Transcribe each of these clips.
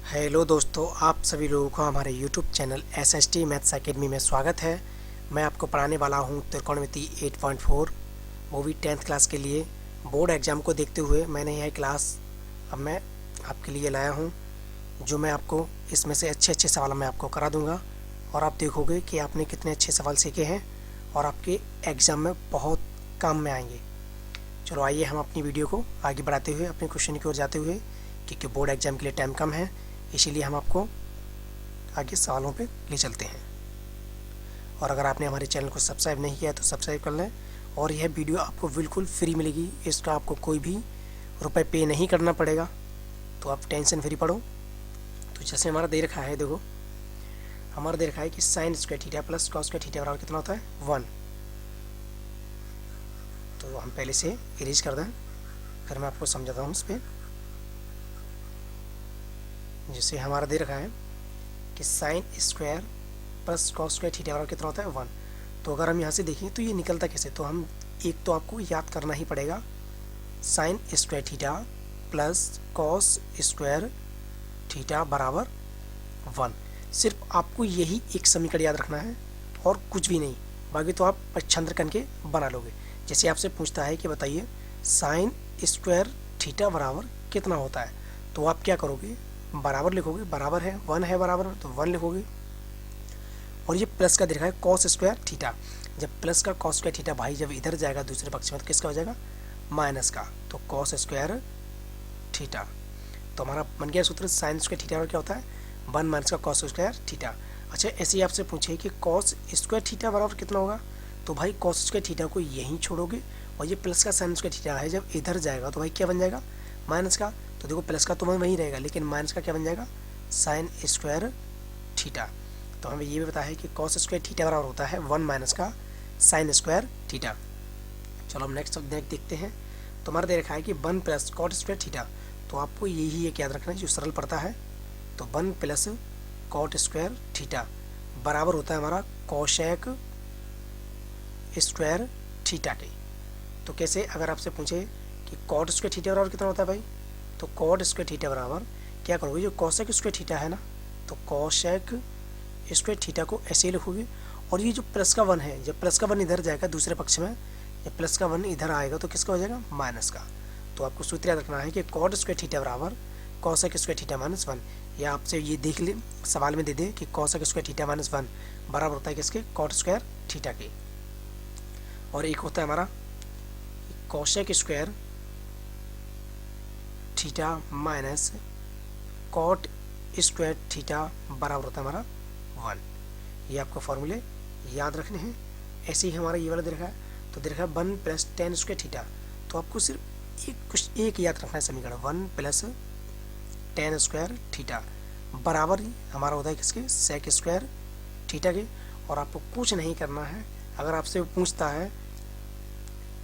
Hello दोस्तों, आप सभी लोगों का हमारे YouTube channel SST maths academy में स्वागत है। मैं आपको पढ़ाने वाला हूं त्रिकोणमिति 8.4, वो भी 10th क्लास के लिए। बोर्ड एग्ज़ाम को देखते हुए मैंने यह क्लास अब मैं आपके लिए लाया हूं, जो मैं आपको इसमें से अच्छे सवाल मैं आपको करा दूंगा और आप देखोगे कि आपने कितने अच्छे सवाल सीखे हैं और आपके एग्ज़ाम में बहुत काम में आएंगे। चलो आइए हम अपनी वीडियो को आगे बढ़ाते हुए अपने क्वेश्चन की ओर जाते हुए, क्योंकि बोर्ड एग्ज़ाम के लिए टाइम कम है, इसीलिए हम आपको आगे सवालों पे ले चलते हैं। और अगर आपने हमारे चैनल को सब्सक्राइब नहीं किया है तो सब्सक्राइब कर लें। और यह वीडियो आपको बिल्कुल फ्री मिलेगी, इसका आपको कोई भी रुपए पे नहीं करना पड़ेगा, तो आप टेंशन फ्री पढ़ो। तो जैसे हमारा दे रखा है, देखो हमारा दे रखा है कि sine square theta plus cos square theta बराबर कितना होता है 1। तो हम पहले से इरेज कर दें, फिर मैं आपको समझाता हूँ इस पर। जैसे हमारा दे रखा है कि sine square plus cos square theta बराबर कितना होता है 1। तो अगर हम यहाँ से देखें तो ये निकलता कैसे, तो हम एक तो आपको याद करना ही पड़ेगा, sine square theta plus cos square theta बराबर 1। सिर्फ आपको यही एक समीकरण याद रखना है और कुछ भी नहीं, बाकी तो आप पच्छंद्र करके बना लोगे। जैसे आपसे पूछता है कि बताइए साइन स्क्वायर थीटा बराबर कितना होता है, तो आप क्या करोगे, बराबर लिखोगे, बराबर है 1 है बराबर, तो 1 लिखोगे। और ये प्लस का दे रखा है कॉस स्क्वायर थीटा, जब प्लस का कॉस स्क्वायर थीटा भाई जब इधर जाएगा दूसरे पक्ष में तो किसका हो जाएगा, माइनस का, तो कॉस स्क्वायर थीटा। तो हमारा बन गया सूत्र साइन स्क्वायर थीटा और क्या होता है 1 माइनस का कॉस स्क्वायर थीटा। अच्छा, ऐसे ही आपसे पूछे कि कॉस स्क्वायर थीटा बराबर कितना होगा, तो भाई कॉस स्क्वायर थीटा को यहीं छोड़ोगे और ये प्लस का साइन स्क्वायर थीटा है जब इधर जाएगा तो भाई क्या बन जाएगा, माइनस का। तो देखो प्लस का तो वहीं रहेगा, लेकिन माइनस का क्या बन जाएगा, साइन स्क्वायर थीटा। तो हमें ये भी पता है कि कॉस स्क्वायर थीटा बराबर होता है 1 माइनस का साइन स्क्वायर थीटा। चलो हम नेक्स्ट देखते हैं। तो हमारा दे रखा है कि 1 प्लस कॉट स्क्वायर थीटा, तो आपको यही एक याद रखना है जो सरल पड़ता है। तो 1 प्लस कॉट स्क्वायर थीटा बराबर होता है हमारा कोशेक स्क्वायर थीटा के। तो कैसे, अगर आपसे पूछे कि कॉट स्क्वायर थीटा बराबर कितना होता है भाई, तो कॉट स्क्वायर थीटा बराबर क्या करोगे, जो कोसेक स्क्वायर थीटा है ना, तो कोसेक स्क्वायर थीटा को ऐसे ही लिखोगे। और ये जो प्लस का 1 है, जब प्लस का 1 इधर जाएगा दूसरे पक्ष में, जब प्लस का 1 इधर आएगा तो किसका हो जाएगा, माइनस का। तो आपको सूत्र याद रखना है कि कॉट स्क्वायर थीटा बराबर कोसेक स्क्वायर थीटा माइनस 1। या आपसे ये देख ले, सवाल में दे दे कि कोसेक स्क्वायर थीटा माइनस 1 बराबर होता है किसके, कॉट स्क्वायर थीटा के। और एक होता है हमारा cosec square theta minus cot square theta बराबर होता है हमारा 1। ये आपको फॉर्मूले याद रखने हैं। ऐसे ही हमारा ये वाला दे रखा है, तो दे रखा है 1 प्लस टेन स्क्वायर थीटा, तो आपको सिर्फ एक याद रखना है समीकरण, 1 प्लस टेन स्क्वायर थीटा बराबर हमारा होता है किसके, सेक स्क्वायर थीटा के। और आपको कुछ नहीं करना है, अगर आपसे पूछता है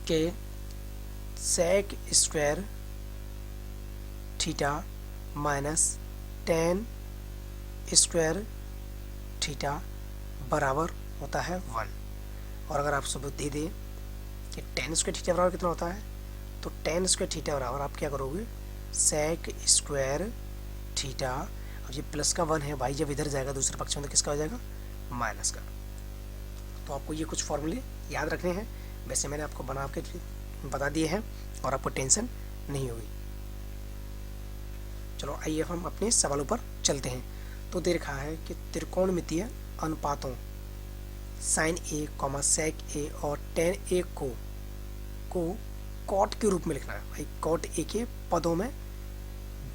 कि sec square theta minus tan square theta बराबर होता है 1, और अगर आप सब दे दें कि टेन स्क्वायर थीटा बराबर कितना होता है, तो टेन स्क्वायर थीटा बराबर आप क्या करोगे, सेक स्क्वायर थीटा, और ये प्लस का 1 है भाई जब इधर जाएगा दूसरे पक्ष में तो किसका हो जाएगा, माइनस का। तो आपको ये कुछ फॉर्मूले याद रखने हैं, वैसे मैंने आपको बना के बता दिए हैं और आपको टेंशन नहीं होगी। चलो आइए हम अपने सवालों पर चलते हैं। तो दे रखा है कि त्रिकोणमितीय अनुपातों साइन ए कॉमा सेक ए और टेन ए को कॉट के रूप में लिखना है। भाई कॉट ए के पदों में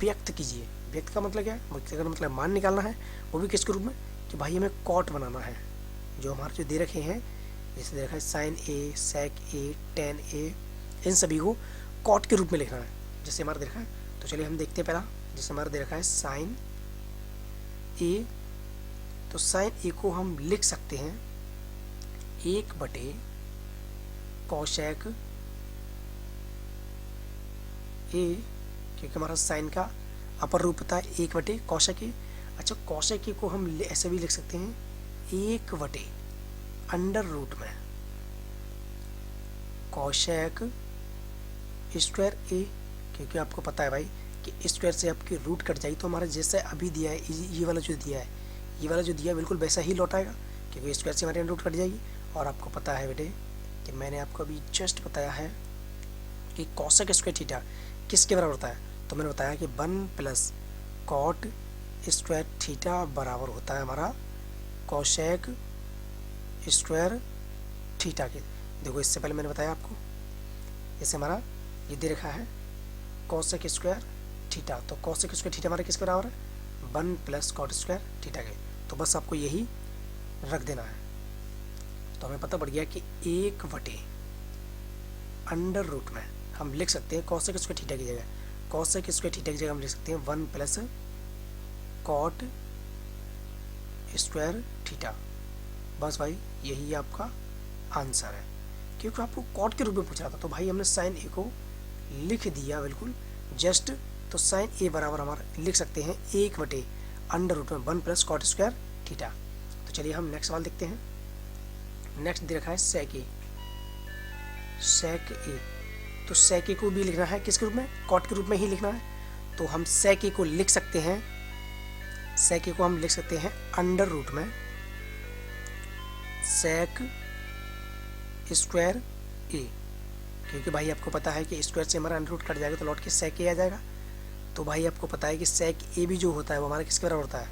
व्यक्त कीजिए। व्यक्त का मतलब क्या है, व्यक्त का मतलब मान निकालना है, वो भी किसके रूप में, कि भाई हमें कॉट बनाना है। जो हमारे जो दे रखे हैं, जैसे दे रखा है साइन ए, सेक ए, टेन ए, इन सभी को कॉट के रूप में लिखना है, जैसे हमारा दे रखा है। तो चलिए हम देखते हैं पहला, जैसे हमारा दे रखा है साइन ए, तो साइन ए को हम लिख सकते हैं 1/, कोशेक ए, क्योंकि हमारा साइन का अपर रूप होता है 1/, कोशेक ए। अच्छा, कोशेक ए को हम ऐसे भी लिख सकते हैं 1/, अंडर रूट में कोशेक स्क्वायर ए, क्योंकि आपको पता है भाई कि स्क्वायर से आपकी रूट कट जाएगी तो हमारा जैसे अभी दिया है ये वाला जो दिया है, ये वाला जो दिया है बिल्कुल वैसा ही लौट आएगा, क्योंकि स्क्वायर से हमारे रूट कट जाएगी। और आपको पता है बेटे कि मैंने आपको अभी जस्ट बताया है कि कॉसेक स्क्वायर थीटा किसके बराबर होता है, तो मैंने बताया कि 1 प्लस कॉट स्क्वायर थीटा बराबर होता है हमारा कॉसेक स्क्वायर थीटा के। देखो इससे पहले मैंने बताया आपको, जैसे हमारा ये दे रखा है कॉसेक स्क्वायर थीटा, तो कॉसेक स्क्वायर थीटा हमारा किसके बराबर है 1 प्लस कॉट स्क्वायर थीटा के। तो बस आपको यही रख देना है, तो हमें पता पड़ गया कि 1/√, में हम लिख सकते हैं कॉसेक स्क्वायर थीटा की जगह, कॉसेक स्क्वायर थीटा की जगह हम लिख सकते हैं 1 प्लस कॉट स्क्वायर थीटा। बस भाई यही आपका आंसर है, क्योंकि आपको कॉट के रूप में पूछा था तो भाई हमने साइन ए को लिख दिया बिल्कुल जस्ट। तो साइन ए बराबर हमारा लिख सकते हैं 1/√, में 1 प्लस कॉट स्क्वायर थीटा। तो चलिए हम नेक्स्ट सवाल देखते हैं। नेक्स्ट दे रखा है सेक ए, सेक ए। तो सेक ए को भी लिखना है किसके रूप में, कॉट के रूप में ही लिखना है। तो हम सेक ए को लिख सकते हैं, सेक ए को हम लिख सकते हैं √, में सेक स्क्वायर ए, क्योंकि भाई आपको पता है कि स्क्वायर से हमारा √, कट जाएगा तो लौट के सेक ए आ जाएगा। तो भाई आपको पता है कि सेक ए भी जो होता है वो हमारा किसके बराबर होता है,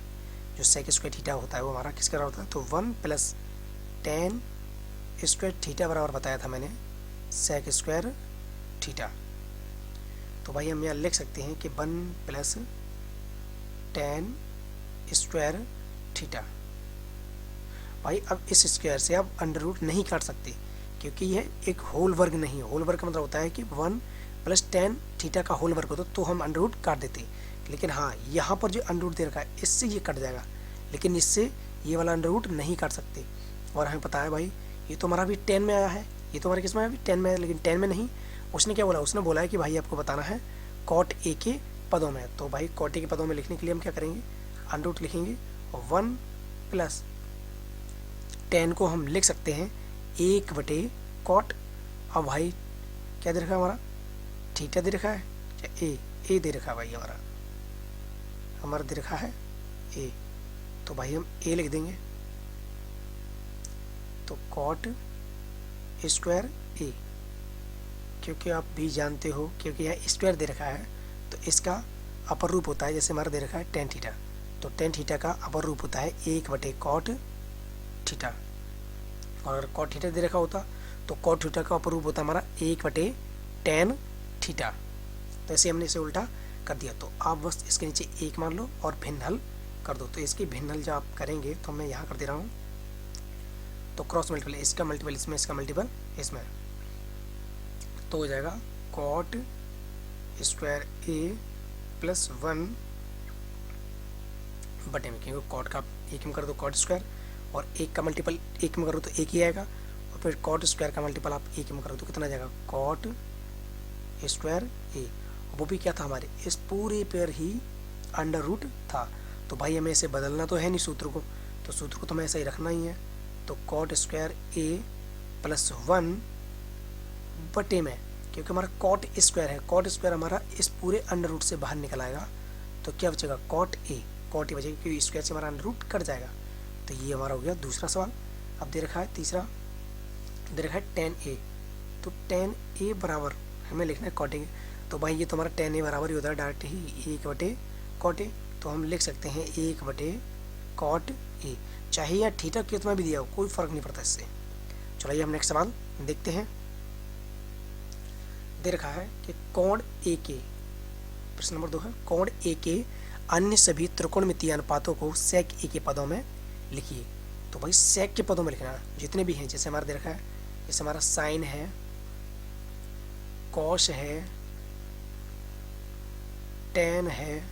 जो सेक स्क्वायर थीटा होता है वो हमारा किसके बराबर होता है, तो 1 प्लस टेन स्क्वायर थीटा बराबर बताया था मैंने सेक स्क्वायर थीटा। तो भाई हम यहाँ लिख सकते हैं कि 1 प्लस टेन स्क्वायर थीटा। भाई अब इस स्क्वायर से आप √, नहीं काट सकते, क्योंकि यह एक होल वर्ग नहीं है। होल वर्ग का मतलब होता है कि 1 प्लस टेन थीटा का होल वर्ग होता तो हम √, काट देते। लेकिन हाँ, यहाँ पर जो √, दे रखा है इससे ये कट जाएगा, लेकिन इससे ये वाला √, नहीं काट सकते। और हमें पता है भाई ये तो हमारा भी 10 में आया है, ये तो हमारे किस में आया, 10 में है, लेकिन 10 में नहीं। उसने क्या बोला, उसने बोला है कि भाई आपको बताना है कॉट ए के पदों में। तो भाई कॉट ए के पदों में लिखने के लिए हम क्या करेंगे, √, लिखेंगे और 1 प्लस 10 को हम लिख सकते हैं 1/कॉट। अब भाई क्या दे रखा है हमारा, थीटा दे रखा है क्या, ए दे रखा है भाई, हमारा दे रखा है ए। तो भाई हम ए लिख देंगे, तो कॉट स्क्वायर ए, क्योंकि आप भी जानते हो क्योंकि यहाँ स्क्वायर दे रखा है तो इसका अपर रूप होता है, जैसे हमारा दे रखा है टेन थीटा, तो टेन थीटा का अपर रूप होता है 1/कॉट थीटा। और अगर कॉट थीटा दे रखा होता तो कॉट थीटा का अपर रूप होता है हमारा 1/टेन थीटा। तो ऐसे हमने इसे उल्टा कर दिया। तो आप बस इसके नीचे 1 मान लो और भिन्न हल कर दो। तो इसकी भिन्न हल जब आप करेंगे तो मैं यहाँ कर दे रहा हूँ, तो क्रॉस मल्टीपल, इसका मल्टीपल इसमें, इसका मल्टीपल इसमें, तो हो जाएगा कॉट स्क्वायर ए प्लस 1 बटे में, क्योंकि कॉट का 1 में कर दो कॉट स्क्वायर और 1 का मल्टीपल 1 में करो तो 1 ही आएगा, और फिर कॉट स्क्वायर का मल्टीपल आप 1 में करो तो कितना जाएगा, कॉट स्क्वायर ए। वो भी क्या था, हमारे इस पूरे पर ही √, था। तो भाई हमें इसे बदलना तो है नहीं सूत्र को, तो सूत्र को तो हमें ऐसा ही रखना ही है। तो कॉट स्क्वायर ए प्लस 1 बटे में, क्योंकि हमारा कॉट स्क्वायर है, कॉट स्क्वायर हमारा इस पूरे √, से बाहर निकल आएगा, तो क्या बचेगा, कॉट ए बचेगा, क्योंकि स्क्वायर से हमारा √, कट जाएगा। तो ये हमारा हो गया दूसरा सवाल। अब दे रखा है तीसरा, दे रखा है tan a, तो tan a बराबर हमें लिखना है कॉट ए। तो भाई ये तो हमारा tan a बराबर ही होता है डायरेक्ट ही 1/कॉट ए। तो हम लिख सकते हैं 1/कॉट ए, चाहे या थीटा कितना भी दिया हो कोई फर्क नहीं पड़ता इससे। चलिए हम नेक्स्ट सवाल देखते हैं। दे रखा है कि कोण ए के, प्रश्न नंबर 2 है, कोण ए के अन्य सभी त्रिकोणमितीय अनुपातों को सेक ए के पदों में लिखिए। तो भाई सेक के पदों में लिखना है जितने भी हैं, जैसे हमारा दे रखा है, जैसे हमारा साइन है, कॉस है, टेन है,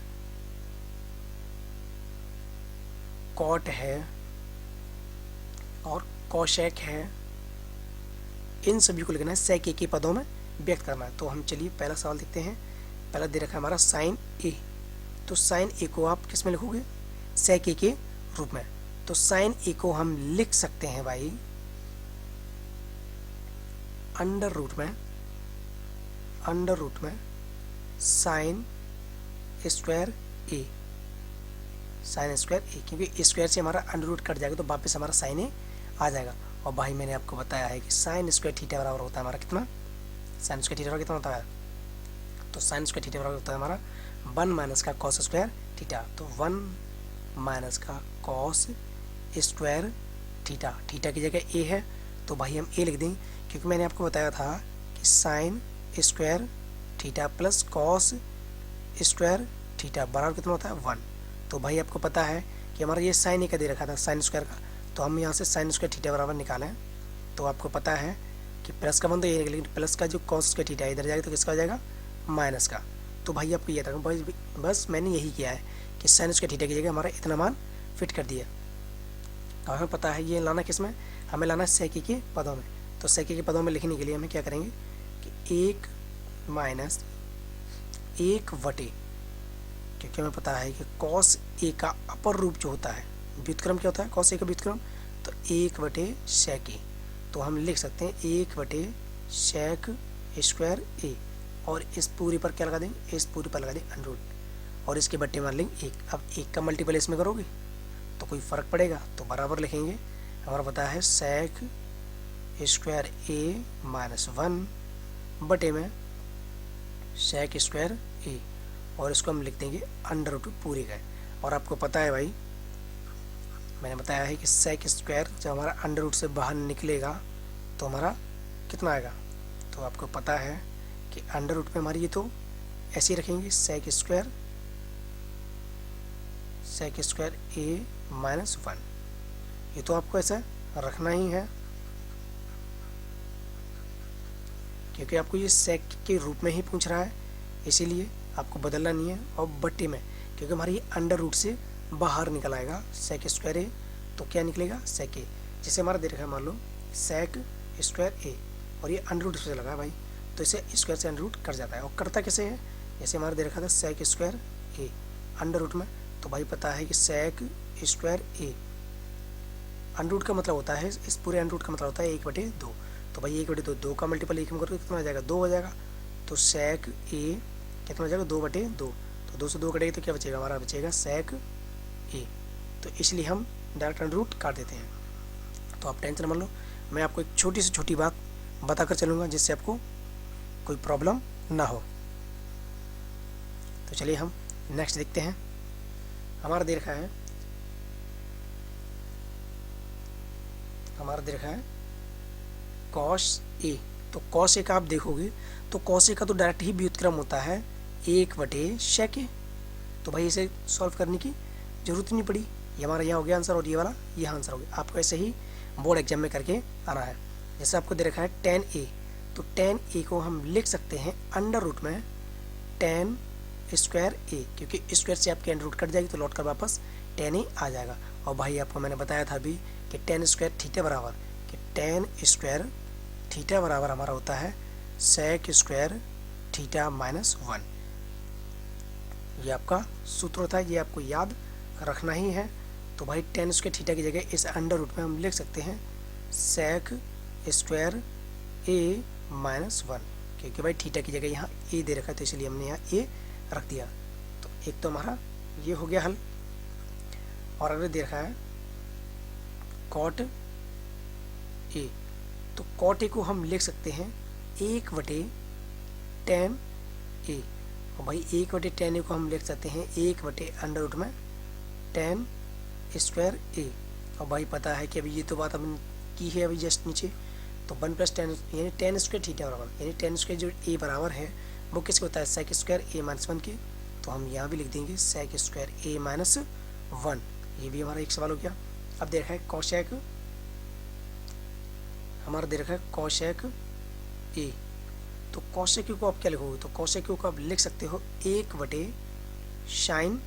कॉट है और कॉशेक है, इन सभी को लिखना है सेक ए के पदों में व्यक्त करना है। तो हम चलिए पहला सवाल देखते हैं। पहला दे रखा है हमारा साइन ए, तो साइन ए को आप किस में लिखोगे, सेक ए के रूप में। तो साइन ए को हम लिख सकते हैं भाई √, में साइन स्क्वायर ए, साइन स्क्वायर ए, क्योंकि स्क्वायर से हमारा अंडर रूट कट जाएगा तो वापस हमारा साइन ए आ जाएगा। और भाई मैंने आपको बताया है कि साइन स्क्वायर थीटा बराबर होता है हमारा कितना, साइन स्क्वायर थीटा बराबर कितना होता है, तो साइन स्क्वायर थीटा बराबर होता है हमारा 1 माइनस का कॉस स्क्वायर थीटा। तो 1 माइनस का कॉस स्क्वायर थीटा, थीटा की जगह ए है तो भाई हम ए लिख देंगे, क्योंकि मैंने आपको बताया था कि sine square theta plus cos square theta बराबर कितना होता है 1। तो भाई आपको पता है कि हमारा ये साइन ए का दे रखा था साइन स्क्वायर का, तो हम यहाँ से साइन स्क्वायर थीटा बराबर निकालें तो आपको पता है कि प्लस का 1 तो ये, लेकिन प्लस का जो कॉस स्क्वायर थीटा इधर जाएगा तो किसका हो जाएगा, माइनस का। तो भाई आपको ये था बस मैंने यही किया है कि साइन स्क्वायर थीटा की जगह हमारा इतना मान फिट कर दिया। अब हमें पता है ये लाना किस में, हमें लाना सेकी के पदों में। तो सेकी के पदों में लिखने के लिए हमें क्या करेंगे कि 1 माइनस 1 बटे, क्योंकि हमें पता है कि कॉस ए का अपर रूप जो होता है, व्युत्क्रम क्या होता है कॉस ए का व्युत्क्रम, तो 1 बटे सेक ए। तो हम लिख सकते हैं 1 बटे सेक स्क्वायर ए, और इस पूरी पर क्या लगा देंगे, इस पूरी पर लगा देंगे अंडर रूट, और इसके बट्टे मान लेंगे 1। अब 1 का मल्टीपल इसमें करोगे तो कोई फ़र्क पड़ेगा, तो बराबर लिखेंगे। हमारा पता है सेक स्क्वायर ए माइनस 1 बटे में सेक स्क्वायर ए, और इसको हम लिख देंगे अंडर रूट पूरे का। और आपको पता है भाई मैंने बताया है कि सेक स्क्वायर जब हमारा अंडर रूट से बाहर निकलेगा तो हमारा कितना आएगा, तो आपको पता है कि अंडर रूट में हमारी ये तो ऐसे ही रखेंगे सेक स्क्वायर ए माइनस 1, ये तो आपको ऐसा रखना ही है क्योंकि आपको ये सेक के रूप में ही पूछ रहा है, इसीलिए आपको बदलना नहीं है। और बट्टे में क्योंकि हमारी ये अंडर रूट से बाहर निकल आएगा सेक स्क्वायर ए, तो क्या निकलेगा सेक ए, जैसे हमारा दे रखा है मान लो सेक स्क्वायर ए, और ये अंडर रूट से लगा है भाई, तो इसे स्क्वायर से अंडर रूट कट जाता है। और करता कैसे है, जैसे हमारा दे रखा था sec square A under root में, तो भाई पता है कि sec square A under root का मतलब होता है, इस पूरे अंडर रूट का मतलब होता है 1/2। तो भाई 1/2, 2 का मल्टीपल 1 में करोगे कितना हो जाएगा, 2 हो जाएगा। तो सेक ए कितना हो जाएगा 2/2, तो 2 से 2 कटेगा तो क्या बचेगा, हमारा बचेगा सेक ए। तो इसलिए हम डायरेक्ट अंडर रूट काट देते हैं। तो आप टेंशन मत लो, मैं आपको एक छोटी से छोटी बात बताकर चलूँगा जिससे आपको कोई प्रॉब्लम ना हो। तो चलिए हम नेक्स्ट देखते हैं। हमारा दे रखा है कॉस ए, तो कॉस ए का आप देखोगे तो कॉस ए का तो डायरेक्ट ही व्युत्क्रम होता है 1/सेक ए। तो भाई इसे सॉल्व करने की जरूरत ही नहीं पड़ी, ये हमारा यहाँ हो गया आंसर और ये वाला यहाँ आंसर हो गया। आपको ऐसे ही बोर्ड एग्जाम में करके आना है। जैसे आपको दे रखा है tan ए, तो tan ए को हम लिख सकते हैं अंडर रूट में tan स्क्वायर ए, क्योंकि स्क्वायर से आपकी अंडर रूट कट जाएगी तो लौट कर वापस tan ए आ जाएगा। और भाई आपको मैंने बताया था अभी कि tan स्क्वायर थीटा बराबर, कि tan स्क्वायर थीटा बराबर हमारा होता है सेक स्क्वायर थीटा माइनस 1। ये आपका सूत्र होता है, ये आपको याद रखना ही है। तो भाई tan स्क्वायर थीटा की जगह इस अंडर रूट में हम लिख सकते हैं सेक स्क्वायर ए माइनस 1, क्योंकि भाई थीटा की जगह यहाँ ए दे रखा है तो इसलिए हमने यहाँ ए रख दिया। तो एक तो हमारा ये हो गया हल। और अगर दे रखा है कॉट ए, तो कॉट ए को हम लिख सकते हैं 1/tan ए, और भाई 1/tan ए को हम लिख सकते हैं 1/अंडर रूट में tan स्क्वायर ए। और भाई पता है कि अभी ये तो बात हमने की है अभी जस्ट नीचे, तो 1+tan यानी tan स्क्वायर थीटा बराबर, यानी tan स्क्वायर जो ए बराबर है वो किसके होता है सेक स्क्वायर ए माइनस 1 के। तो हम यहाँ भी लिख देंगे सेक स्क्वायर ए माइनस 1। ये भी हमारा एक सवाल हो गया। अब दे रखा है कॉशेक, हमारा दे रखा है कॉशेक ए, तो कॉशेक को आप क्या लिखोगे, तो कॉशेक को आप लिख सकते हो 1/साइन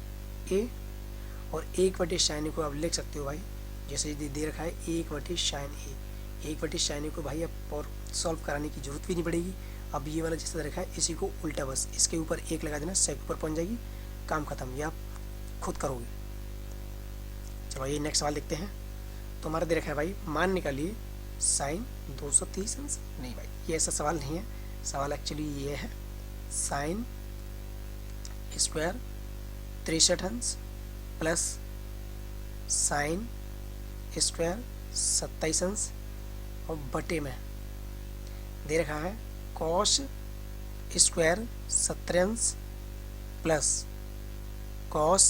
ए, और 1/साइन ए को आप लिख सकते हो भाई जैसे दे रखा है 1/साइन ए। 1/साइन ए को भाई अब और सॉल्व कराने की जरूरत भी नहीं पड़ेगी। अब ये वाला जैसा रखा है इसी को उल्टा बस इसके ऊपर 1 लगा देना, सेक ऊपर पहुंच जाएगी, काम खत्म, ये आप खुद करोगे। चलो ये नेक्स्ट सवाल देखते हैं। तो हमारा दे रखा है भाई मान निकालिए साइन 230 अंश। नहीं भाई ये ऐसा सवाल नहीं है, सवाल एक्चुअली ये है साइन स्क्वायर 63 अंश प्लस साइन स्क्वायर 27 अंश और बटे में दे रखा है कॉस स्क्वायर 17 अंश प्लस कॉस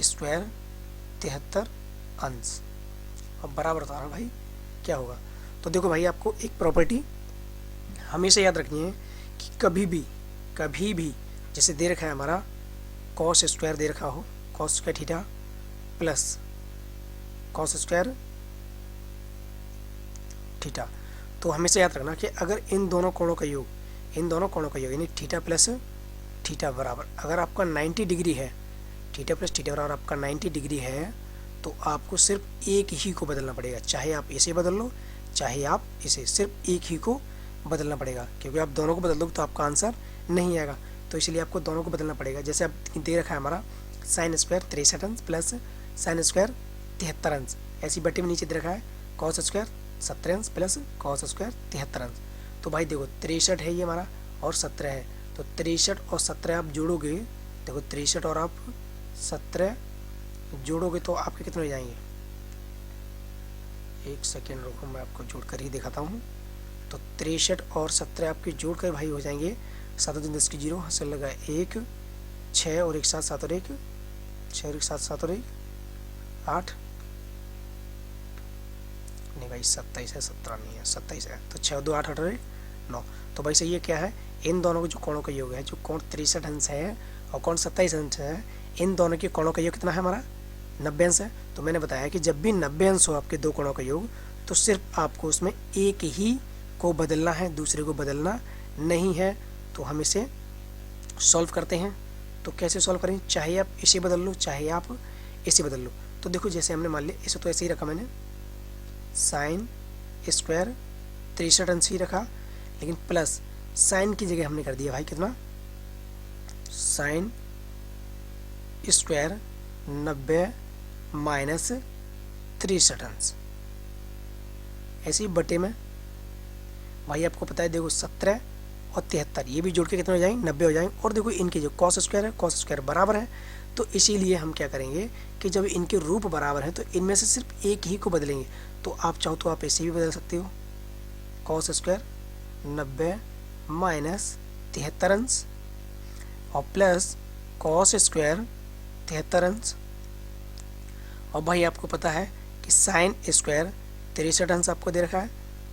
स्क्वायर 73 अंश और बराबर बता रहा भाई क्या होगा। तो देखो भाई आपको एक प्रॉपर्टी हमेशा याद रखनी है कि कभी भी जैसे दे रखा है हमारा कॉस स्क्वायर दे रखा हो, cos square theta plus cos square theta, तो हमेशा याद रखना कि अगर इन दोनों कोणों का योग यानी थीटा प्लस थीटा बराबर, अगर आपका 90 डिग्री है, थीटा प्लस थीटा बराबर आपका 90 डिग्री है, तो आपको सिर्फ एक ही को बदलना पड़ेगा। चाहे आप इसे बदल लो, चाहे आप इसे, सिर्फ एक ही को बदलना पड़ेगा, क्योंकि आप दोनों को बदल दोगे तो आपका आंसर नहीं आएगा। तो इसलिए आपको दोनों को बदलना पड़ेगा। जैसे आप दे रखा है हमारा साइन स्क्वायर 63 अंश प्लस साइन स्क्वायर 73 अंश, ऐसी बटे में नीचे दे रखा है कॉस स्क्वायर 17 अंश प्लस कॉस स्क्वायर 73 अंश। तो भाई देखो 63 है ये हमारा और 17 है, तो 63 और 17 आप जोड़ोगे, देखो 63 और आप 17 जोड़ोगे तो आपके कितने हो जाएंगे, एक सेकेंड रुको मैं आपको जोड़ कर ही दिखाता हूँ। तो 63 और 17 आपके जोड़ कर भाई हो जाएंगे 7 और 10 की 0 हासिल लगा 1 6 और 1 7 7 और 1 6 और 1 7 7 और 1 8 नहीं भाई 27 है 17 नहीं है 27 है, तो 6 2 8 8 और 1 9। तो भाई सही है क्या है, इन दोनों के जो कोणों का योग है, जो कोण 63 अंश है और कोण 27 अंश है, इन दोनों के कोणों का योग कितना है हमारा 90 अंश है। तो मैंने बताया कि जब भी 90 अंश हो आपके दो कोणों का योग, तो सिर्फ आपको उसमें एक ही को बदलना है, दूसरे को बदलना नहीं है। तो हम इसे सॉल्व करते हैं। तो कैसे सॉल्व करें, चाहे आप इसे बदल लो, चाहे आप इसे बदल लो। तो देखो जैसे हमने मान लिया, इसे तो ऐसे ही रखा मैंने, साइन स्क्वायर 63 अंश ही रखा, लेकिन प्लस साइन की जगह हमने कर दिया भाई कितना, साइन स्क्वायर 90 माइनस 63 अंश, ऐसे ही बटे में भाई आपको पता है देखो 17 और 73 ये भी जोड़ के कितने हो जाएंगे 90 हो जाएंगे। और देखो इनके जो कॉस स्क्वायर है, कॉस स्क्वायर बराबर है, तो इसीलिए हम क्या करेंगे कि जब इनके रूप बराबर हैं तो इनमें से सिर्फ एक ही को बदलेंगे। तो आप चाहो तो आप ऐसे भी बदल सकते हो, कॉस स्क्वायर 90 माइनस 73 अंश और प्लस कॉस स्क्वायर 73 अंश। और भाई आपको पता है कि साइन स्क्वायर 63 अंश आपको दे रखा है,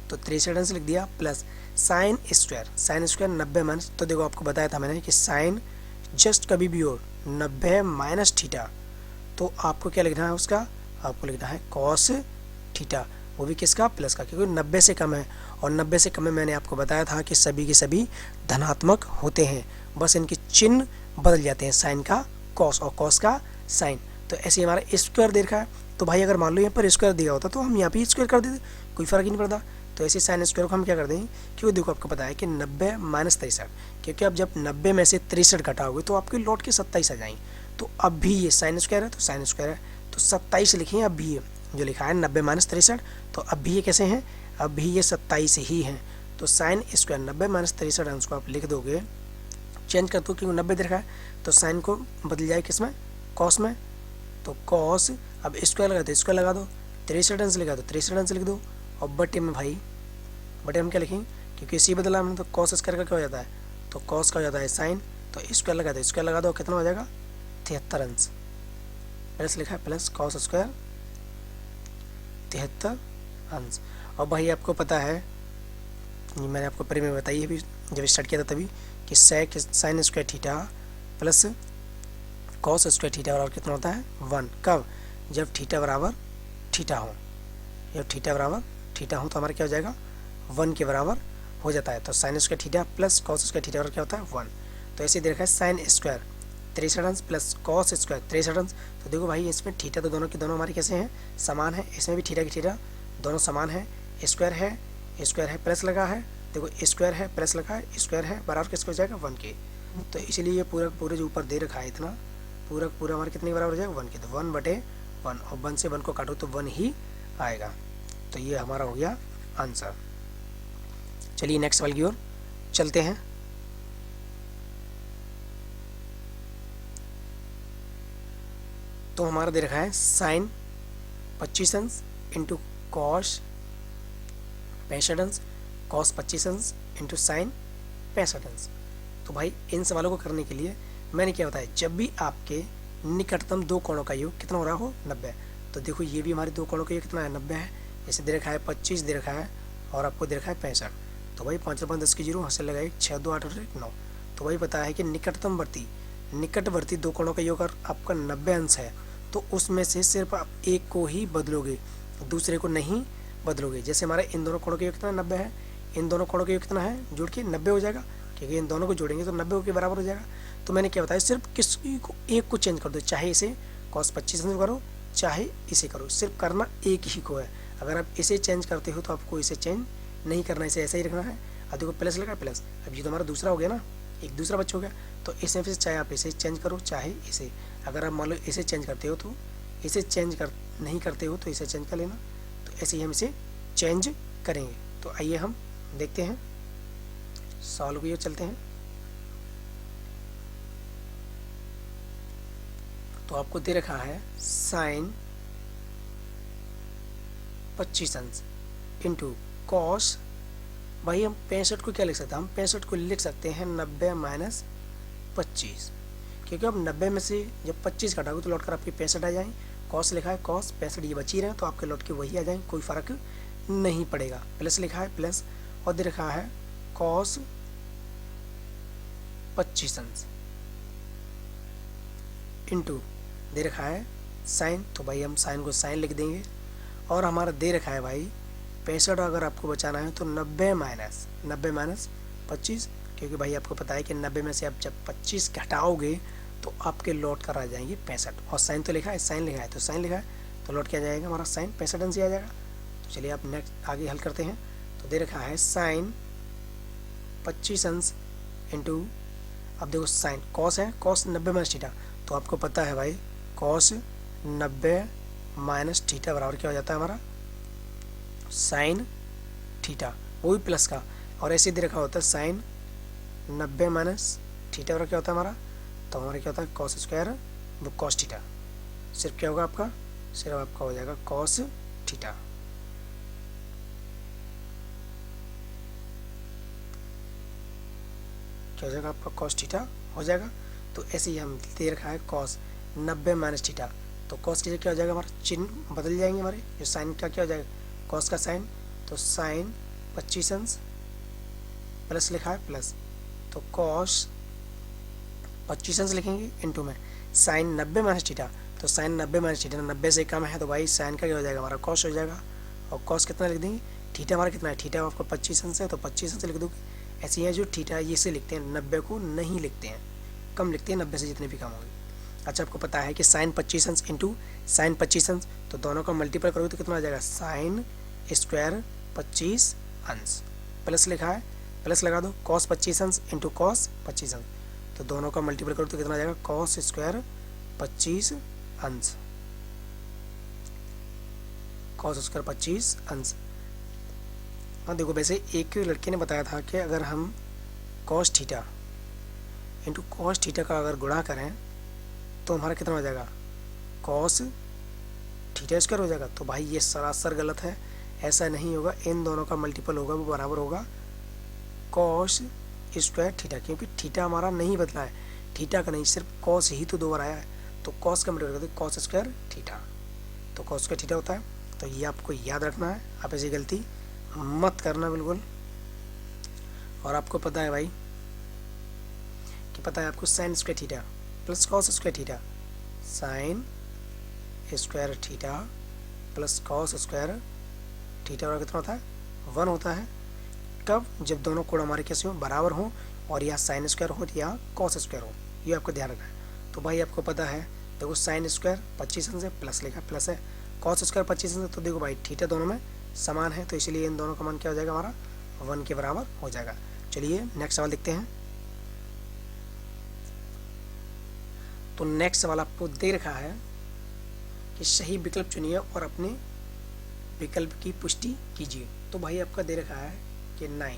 तो 63 अंश लिख दिया, प्लस साइन स्क्वायर 90 माइनस, तो देखो आपको बताया था मैंने कि साइन जस्ट कभी भी हो 90 माइनस थीटा, तो आपको क्या लिखना है उसका, आपको लिखना है कॉस थीटा, वो भी किसका, प्लस का, क्योंकि 90 से कम है और 90 से कम में मैंने आपको बताया था कि सभी के सभी धनात्मक होते हैं, बस इनके चिन्ह बदल जाते हैं, साइन का कॉस और कॉस का साइन। तो ऐसे हमारा स्क्वायर दे रखा है, तो भाई अगर मान लो यहाँ पर स्क्वायर दिया होता तो हम यहाँ पे स्क्वायर कर देते, कोई फर्क ही नहीं पड़ता। तो ऐसे साइन स्क्वायर को हम क्या कर देंगे, क्योंकि देखो आपको पता है कि 90 माइनस 63, क्योंकि अब जब 90 में से 63 घटाओगे तो आपके लौट के 27 आ जाएंगे। तो अब भी ये साइन स्क्वायर है, तो साइन स्क्वायर है तो 27 लिखिए, अब भी ये जो लिखा है 90 माइनस 63, तो अब भी ये कैसे हैं, अब भी ये 27 ही हैं। तो साइन स्क्वायर 90 माइनस 63 अंश को आप लिख दोगे, चेंज कर दो क्योंकि 90 दे रखा है, तो साइन को बदल जाए किस में, कॉस में, तो कॉस, अब स्क्वायर लगा दो स्क्वायर लगा दो, 63 अंश लिखा दो 63 अंश लिख दो, और बटे में भाई बटे हम क्या लिखेंगे, क्योंकि इसी बदला हमने, तो कॉस स्क्वायर का क्या हो जाता है, तो कॉस का हो जाता है साइन, तो स्क्वायर लगा दो कितना हो जाएगा 73 अंश, प्लस लिखा है प्लस कॉस स्क्वायर 73 अंश। और भाई आपको पता है, ये मैंने आपको पहले में बताई है भी जब स्टार्ट किया था तभी, कि sine square theta plus cos square theta बराबर कितना होता है 1, कब, जब थीटा बराबर थीटा हो, जब थीटा बराबर थीटा हो तो हमारा क्या हो जाएगा 1 के बराबर हो जाता है। तो sine square theta plus cos square theta बराबर क्या होता है 1। तो ऐसे दे रखा है साइन स्क्वायर 63 अंश प्लस कॉस स्क्वायर 63 अंश। तो देखो भाई इसमें थीटा तो दोनों के दोनों हमारे कैसे हैं, समान है, इसमें भी थीटा की थीटा दोनों समान है, स्क्वायर है प्लस लगा है, देखो स्क्वायर है प्लस लगा है, स्क्वायर है बराबर किसको हो जाएगा 1 के। तो इसीलिए ये पूरे जो ऊपर दे रखा है इतना पूरा हमारे कितने के बराबर हो जाएगा 1 के, तो 1/1, और 1 से 1 को काटो तो 1 ही आएगा। तो ये हमारा हो गया आंसर। चलिए नेक्स्ट सवाल की ओर चलते हैं। तो हमारा दे रखा है साइन 25 अंश इंटू कॉस 65 अंश, कॉस 25 अंश इंटू साइन 65 अंश। तो भाई इन सवालों को करने के लिए मैंने क्या बताया, जब भी आपके निकटतम दो कोणों का योग कितना हो रहा हो 90। तो देखो ये भी हमारे दो कोणों का योग कितना है 90 है। जैसे दे रखा है 25 दे रखा है और आपको दे रखा है 65। तो भाई 5 5 10 की जीरो हासिल लगाए 6 2 8 और 9। तो भाई पता है कि निकटवर्ती दो कोणों का योग अगर आपका 90 अंश है तो उसमें से सिर्फ आप एक को ही बदलोगे, दूसरे को नहीं बदलोगे। जैसे हमारे इन दोनों कोणों का योग कितना 90 है, इन दोनों कोणों का योग कितना है जोड़ के 90 हो जाएगा, क्योंकि इन दोनों को जोड़ेंगे तो 90 के बराबर हो जाएगा। तो मैंने क्या बताया, सिर्फ किसी को एक को चेंज कर दो, चाहे इसे cos 25 अंश करो चाहे इसे करो, सिर्फ करना एक ही को है। अगर आप इसे चेंज करते हो तो आपको इसे चेंज नहीं करना, इसे ऐसा ही रखना है। अब देखो प्लस लगा प्लस, अब ये तो हमारा दूसरा हो गया ना, एक दूसरा बच्चा हो गया। तो इसमें से चाहे आप इसे चेंज करो चाहे इसे, अगर आप मान लो इसे चेंज करते हो तो इसे नहीं करते हो तो इसे चेंज कर लेना। तो ऐसे ही हम इसे चेंज करेंगे। तो आइए हम देखते हैं, सॉल्व किए चलते हैं। तो आपको दे रखा है साइन 25 अंश इंटू कॉस, भाई हम 65 को क्या लिख सकते हैं, हम 65 को लिख सकते हैं 90 माइनस 25, क्योंकि अब 90 में से जब 25 घटाओगे तो लौट कर आपकी 65 आ जाएंगे। कॉस लिखा है कॉस 65 ये बची रहे तो आपके लौट के वही आ जाएंगे, कोई फ़र्क नहीं पड़ेगा। प्लस लिखा है प्लस और दे रखा है कॉस 25 अंश इंटू दे रखा है साइन, तो भाई हम साइन को साइन लिख देंगे। और हमारा दे रखा है भाई 65, अगर आपको बचाना है तो 90 माइनस 25, क्योंकि भाई आपको पता है कि 90 में से आप जब 25 घटाओगे तो आपके लौट कर आ जाएंगे 65। और साइन तो लिखा है साइन लिखा है तो साइन लिखा है तो लौट के आ जाएगा हमारा साइन 65 अंश ही आ जाएगा। तो चलिए आप नेक्स्ट आगे हल करते हैं। तो दे रखा है साइन 25 अंश इंटू, अब देखो साइन कॉस है, कॉस 90 माइनस थीटा, तो आपको पता है भाई कॉस 90 माइनस थीटा बराबर क्या हो जाता है हमारा साइन थीटा, वो भी प्लस का। और ऐसे दे रखा होता है साइन 90 माइनस थीटा बराबर क्या होता है हमारा, तो हमारा क्या होता है कॉस स्क्वायर वो कॉस थीटा। सिर्फ क्या होगा आपका, सिर्फ आपका हो जाएगा कॉस थीटा। क्या हो जाएगा आपका कॉस थीटा हो जाएगा। तो ऐसे ही हम दे रखा है कॉस 90 माइनस थीटा, तो कॉस की जगह क्या हो जाएगा हमारा चिन्ह बदल जाएंगे हमारे, जो साइन का क्या हो जाएगा कॉस का साइन, तो साइन 25 अंश प्लस लिखा है प्लस, तो कॉस 25 अंश लिखेंगे इंटू में साइन 90 माइनस थीटा, तो साइन 90 माइनस थीटा 90 से कम है तो भाई साइन का क्या हो जाएगा हमारा कॉस हो जाएगा। और कॉस कितना लिख देंगे, थीटा हमारा कितना है, थीटा आपको 25 अंश है तो 25 अंश लिख दोगे। ऐसे ही जो थीटा ये से लिखते हैं 90 को नहीं लिखते हैं, कम लिखते हैं 90 से जितने भी कम होंगे। अच्छा आपको पता है कि साइन 25 अंश इंटू साइन 25 अंश, तो दोनों का मल्टीपल करोगे तो कितना आ जाएगा साइन स्क्वायर 25 अंश, प्लस लिखा है प्लस लगा दो कॉस 25 अंश इंटू कॉस 25 अंश, तो दोनों का मल्टीपल करो तो कितना आ जाएगा कॉस स्क्वायर 25 अंश, कॉस स्क्वायर 25 अंश। हाँ देखो वैसे एक लड़के ने बताया था कि अगर हम cos theta into cos theta का अगर गुणा करें तो हमारा कितना हो जाएगा कॉस थीटा स्क्वायर हो जाएगा। तो भाई ये सरासर गलत है, ऐसा नहीं होगा, इन दोनों का मल्टीपल होगा वो बराबर होगा कॉस स्क्वायर थीटा, क्योंकि थीटा हमारा नहीं बदला है, थीटा का नहीं सिर्फ कॉस ही तो 2 बार आया है, तो कॉस का मल्टीपल करते कॉस स्क्वायर थीटा, तो कॉस स्क्वायर थीटा होता है। तो ये आपको याद रखना है, आप ऐसी गलती मत करना बिल्कुल। और आपको पता है भाई कि पता है आपको sine square theta plus cos square theta, sine square theta plus cos square theta और कितना होता है 1 होता है। कब, जब दोनों कोण हमारे कैसे हो बराबर हो और या साइन स्क्वायर हो या कॉस स्क्वायर हो, ये आपको ध्यान रखना है। तो भाई आपको पता है देखो साइन स्क्वायर 25 अंश है प्लस लिखा प्लस है, कॉस स्क्वायर 25 अंश है, तो देखो भाई थीटा दोनों में समान है तो इसलिए इन दोनों का मान क्या हो जाएगा हमारा 1 के बराबर हो जाएगा। चलिए नेक्स्ट सवाल देखते हैं। तो नेक्स्ट सवाल आपको दे रखा है कि सही विकल्प चुनिए और अपने विकल्प की पुष्टि कीजिए। तो भाई आपका दे रखा है कि 9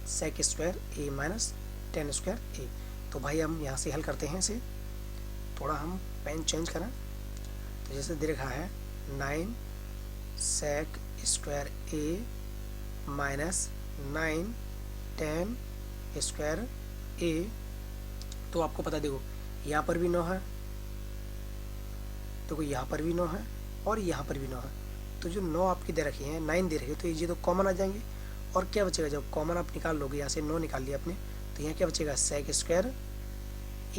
सेक स्क्वायर ए माइनस 10 स्क्वायर ए। तो भाई हम यहाँ से हल करते हैं इसे। थोड़ा हम पेन चेंज करें तो जैसे दे रखा है 9 sec स्क्वायर ए माइनस 9 tan स्क्वायर ए। तो आपको पता, देखो यहाँ पर भी 9 है, देखो यहाँ पर भी 9 है और यहाँ पर भी 9 है। तो जो 9 आपकी दे रखी है, 9 दे रखी है, तो ये तो कॉमन आ जाएंगे। और क्या बचेगा, जब कॉमन आप निकाल लोगे, यहाँ से 9 निकाल लिया आपने, तो यहाँ क्या बचेगा, sec स्क्वायर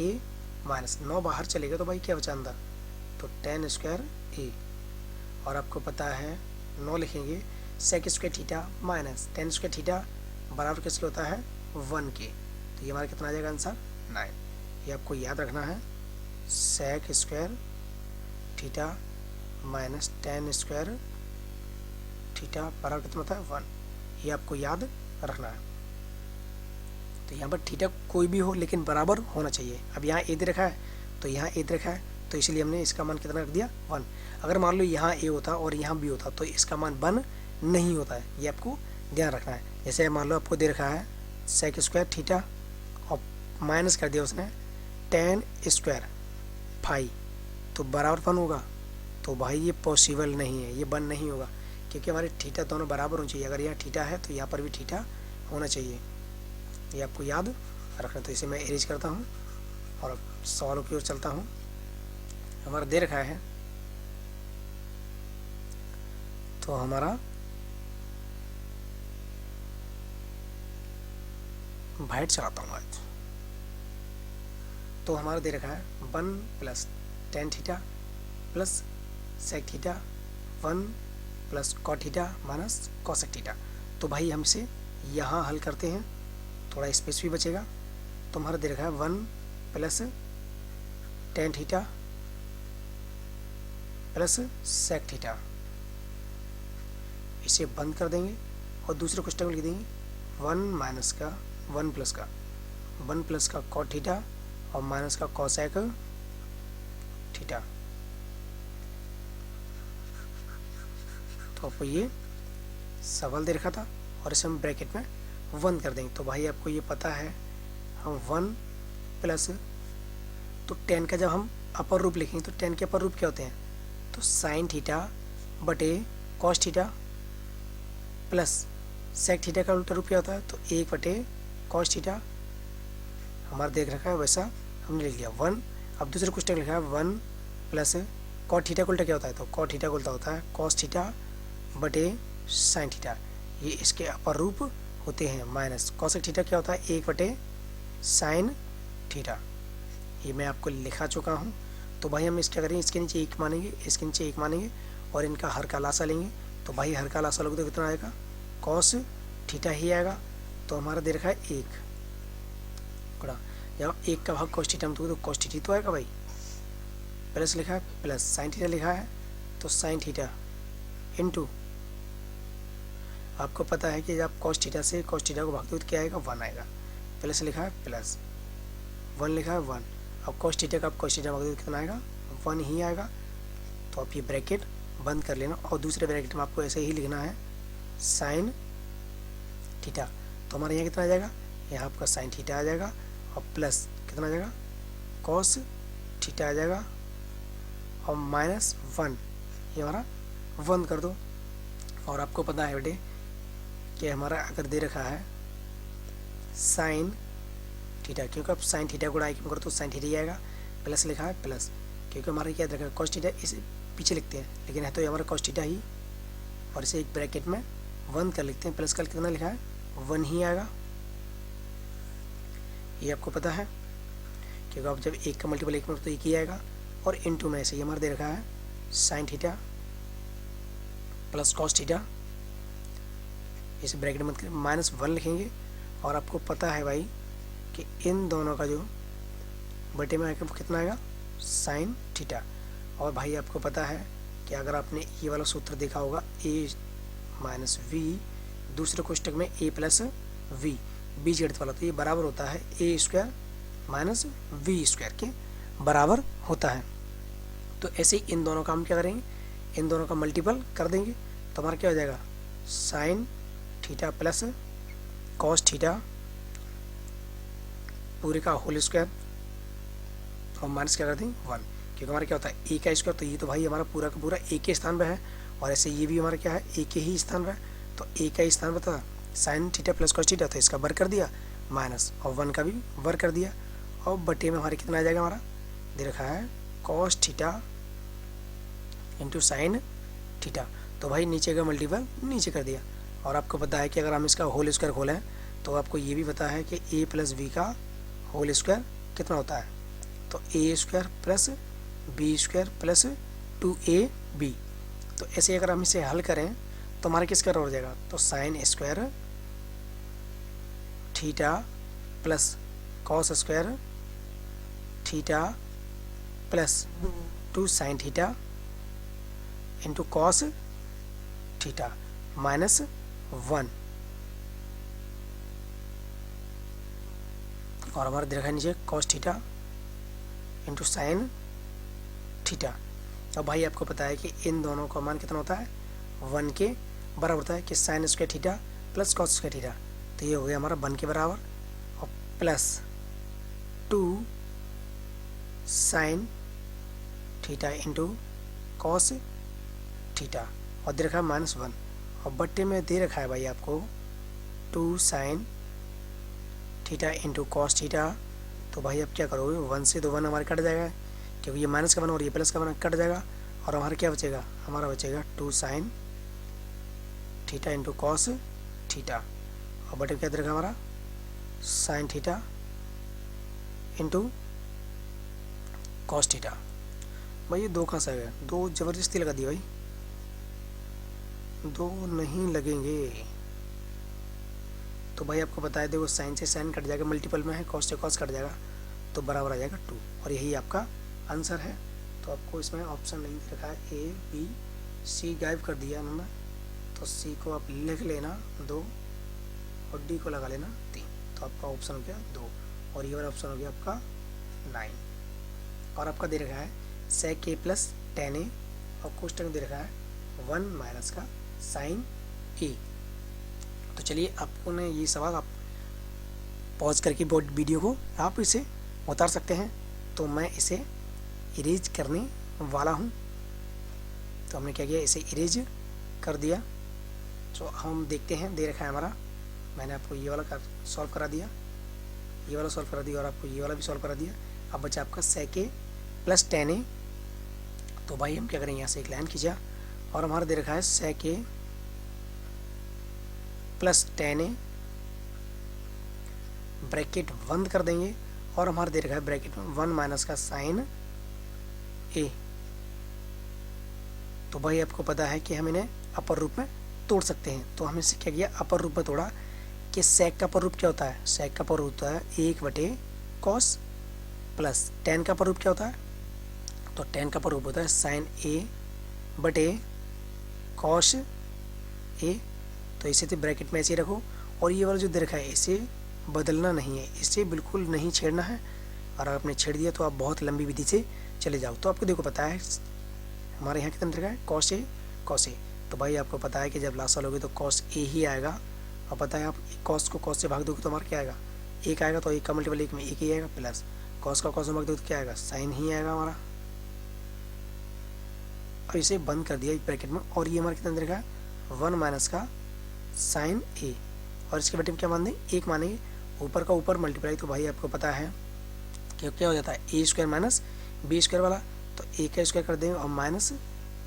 ए माइनस 9 बाहर चलेगा तो भाई क्या बचा अंदर, तो tan स्क्वायर ए। और आपको पता है 9 लिखेंगे sec square theta minus tan square theta बराबर किसके होता है, 1 के। तो ये हमारा कितना आ जाएगा आंसर, 9। ये आपको याद रखना है, sec square theta minus tan square theta बराबर कितना होता है, 1। ये आपको याद रखना है। तो यहाँ पर थीटा कोई भी हो लेकिन बराबर होना चाहिए। अब यहाँ ए दे रखा है तो यहाँ ए दे रखा है, तो इसलिए हमने इसका मान कितना रख दिया, 1। अगर मान लो यहाँ ए होता और यहाँ बी होता तो इसका मान 1 नहीं होता है, ये आपको ध्यान रखना है। जैसे मान लो आपको दे रखा है sec स्क्वायर थीटा और माइनस कर दिया उसने tan स्क्वायर फाई, तो बराबर 1 होगा। तो भाई ये पॉसिबल नहीं है, ये 1 नहीं होगा, क्योंकि हमारे थीटा दोनों बराबर होना चाहिए। अगर यहाँ थीटा है तो यहाँ पर भी थीटा होना चाहिए, ये आपको याद रखना। तो इसे मैं एरेज करता हूँ और अब सवालों की ओर चलता हूँ। हमारा दे रखा है, तो हमारा वाइट चलाता हूँ आज। तो हमारा दे रखा है 1 plus tan theta plus sec theta 1 plus cot theta minus cosec theta. तो भाई हम इसे यहाँ हल करते हैं, थोड़ा स्पेस भी बचेगा। तो हमारा दे रखा है 1 plus tan theta plus sec theta, इसे बंद कर देंगे और दूसरे क्वेश्चन में लिख देंगे 1 माइनस का 1 प्लस का cot थीटा और माइनस का cosec थीटा। तो आपको ये सवाल दे रखा था और इसे हम ब्रैकेट में 1 कर देंगे। तो भाई आपको ये पता है, हम 1 प्लस, तो tan का जब हम अपर रूप लिखेंगे तो tan के अपर रूप क्या होते हैं, तो sin थीटा बटे cos theta plus sec theta का उल्टा रूप क्या होता है, तो 1 बटे cos थीटा। हमारा देख रखा है वैसा हमने लिख लिया 1। अब दूसरे क्वेश्चन लिखा है 1 प्लस cot थीटा का उल्टा क्या होता है, तो cot थीटा का उल्टा होता है cos थीटा बटे sin थीटा, ये इसके अपर रूप होते हैं। माइनस cosec थीटा क्या होता है, 1 बटे sin थीटा। ये मैं आपको लिखा चुका हूँ। तो भाई हम इसके करेंगे, इसके नीचे 1 मानेंगे, इसके नीचे 1 मानेंगे और इनका हर का लासा लेंगे। तो भाई हर का लासा लोगे तो कितना आएगा, cos थीटा ही आएगा। तो हमारा दे रखा है 1 गुणा, जब 1 का भाग cos थीटा में तो cos थीटा तो आएगा भाई, प्लस लिखा है प्लस sin थीटा लिखा है तो sin थीटा इनटू, आपको पता है कि जब cos थीटा से cos थीटा को भागते हो तो क्या आएगा, 1 आएगा। प्लस लिखा है प्लस 1 लिखा है 1। अब cos थीटा का आप cos थीटा भागते हो कितना आएगा, 1 ही आएगा। तो आप ये ब्रैकेट बंद कर लेना और दूसरे ब्रैकेट में आपको ऐसे ही लिखना है sin थीटा। तो हमारे यहाँ कितना आ जाएगा, यहाँ आपका sin थीटा आ जाएगा और प्लस कितना आ जाएगा, cos थीटा आ जाएगा और माइनस 1, ये हमारा 1 कर दो। और आपको पता है बेटे कि हमारा अगर दे रखा है sin थीटा, क्योंकि अब sin थीटा गुणा क्यों करो तो sin थीटा ही आएगा। प्लस लिखा है प्लस, क्योंकि हमारा क्या रखा है cos थीटा, इसे पीछे लिखते हैं लेकिन है तो ये हमारा cos थीटा ही, और इसे एक ब्रैकेट में 1 कर लिखते हैं। प्लस का कितना लिखा है, 1 ही आएगा। ये आपको पता है, क्योंकि अब जब 1 का मल्टीपल 1 में तो 1 ही आएगा। और इनटू में ऐसे ही हमारा दे रखा है sin theta plus cos theta, इसे ब्रैकेट में माइनस 1 लिखेंगे। और आपको पता है भाई कि इन दोनों का जो बटे में आएगा वो कितना आएगा, sin थीटा। और भाई आपको पता है कि अगर आपने ये वाला सूत्र देखा होगा a माइनस वी, दूसरे कोष्टक में a प्लस वी, बीजगणित वाला, तो ये बराबर होता है a square minus v square के बराबर होता है। तो ऐसे ही इन दोनों का हम क्या करेंगे, इन दोनों का मल्टीपल कर देंगे तो हमारा क्या हो जाएगा, sin theta plus cos theta पूरे का होल स्क्वायर तो हम माइनस क्या कर दें 1, क्योंकि हमारा क्या होता है ए का स्क्वायर, तो ये तो भाई हमारा पूरा का पूरा ए के स्थान पर है, और ऐसे ये भी हमारा क्या है ए के ही स्थान पर है, तो ए का स्थान पर था sine theta plus cos theta, तो इसका वर्ग कर दिया माइनस, और 1 का भी वर्ग कर दिया, और बटे में हमारे कितना आ जाएगा, हमारा दे रखा है cos theta into sine theta, तो भाई नीचे का मल्टीपल नीचे कर दिया। और आपको पता है कि अगर हम इसका होल स्क्वायर खोलें तो आपको ये भी पता है कि ए प्लस बी का होल स्क्वायर कितना होता है, तो A square plus B square plus 2ab, तो ऐसे अगर हम इसे हल करें तो हमारा किस स्क्वायर हो जाएगा, तो sine square theta plus cos square theta plus 2 sine theta into cos theta minus 1, और हमारा दे रखा है नीचे cos theta into sine theta. अब भाई आपको पता है कि इन दोनों का मान कितना होता है 1 के बराबर होता है कि sine square theta plus cos square theta, तो ये हो गया हमारा 1 के बराबर, और plus 2 sine theta into cos theta, और दे रखा है -1, और बट्टे में दे रखा है भाई आपको 2 sine theta into cos theta, तो भाई आप क्या करोगे 1 से 2 1 हमारे कट जाएगा, क्योंकि ये माइनस का 1 और ये प्लस का 1 कट जाएगा, और हमारा क्या बचेगा, हमारा बचेगा 2 sine theta into cos theta, और बटे क्या दे रखा हमारा sine theta into cos theta. भाई ये 2 कहाँ से आ गया, 2 ज़बरदस्ती लगा दी भाई, 2 नहीं लगेंगे, तो भाई आपको बताया देखो साइन से साइन कट जाएगा, मल्टीपल में है कॉस से कॉस कट जाएगा, तो बराबर आ जाएगा 2, और यही आपका आंसर है। तो आपको इसमें ऑप्शन नहीं दे रखा है, ए बी सी गायब कर दिया उन्होंने, तो सी को आप लिख लेना 2 और डी को लगा लेना 3, तो आपका ऑप्शन हो गया 2, और ये वाला ऑप्शन हो गया आपका 9। और आपका दे रखा है sec a plus tan a, और क्वेश्चन में दे रखा है 1 माइनस का साइन a। तो चलिए आपको ने ये सवाल आप पॉज करके बोर्ड वीडियो को आप इसे उतार सकते हैं, तो मैं इसे इरेज करने वाला हूँ। तो हमने क्या किया, इसे इरेज कर दिया, तो हम देखते हैं दे रखा है हमारा, मैंने आपको ये वाला सॉल्व करा दिया, ये वाला सॉल्व करा दिया, और आपको ये वाला भी सॉल्व करा दिया। अब बचा आपका sec a plus tan a, तो भाई हम क्या करेंगे, यहाँ से एक लाइन खींचा, और हमारा दे रखा है sec a plus tan a, bracket बंद कर देंगे, और हमारा दे रखा है ब्रैकेट में 1 माइनस का साइन a। तो भाई आपको पता है कि हम इन्हें अपर रूप में तोड़ सकते हैं, तो हमने इसे क्या किया, अपर रूप में तोड़ा कि sec का अपर रूप क्या होता है, sec का अपर रूप होता है 1 बटे कॉस, प्लस tan का अपर रूप क्या होता है, तो tan का अपर रूप होता है साइन a बटे कॉस a, तो इसे तो ब्रैकेट में ऐसे ही रखो, और ये वाला जो दे रखा है इसे बदलना नहीं है, इसे बिल्कुल नहीं छेड़ना है, और अगर आपने छेड़ दिया तो आप बहुत लंबी विधि से चले जाओ। तो आपको देखो पता है हमारे यहाँ कितना रखा है कॉस ए, तो भाई आपको पता है कि जब लास्ट साल होगी तो कॉस ए ही आएगा, और पता है आप कॉस को कॉस से भाग दोगे तो हमारा क्या आएगा, 1 आएगा, तो 1 का मल्टीपल 1 में 1 ही आएगा, प्लस कॉस का कॉस में भाग दोगे तो क्या आएगा, साइन ही आएगा हमारा। अब इसे बंद कर दिया ब्रैकेट में, और ये हमारा कितना रखा है 1 माइनस का साइन ए, और इसके बटे में क्या मान दें 1 मानेंगे, ऊपर का ऊपर मल्टीप्लाई, तो भाई आपको पता है कि क्या हो जाता है ए स्क्वायर माइनस बी स्क्वायर वाला, तो ए का स्क्वायर कर देंगे और माइनस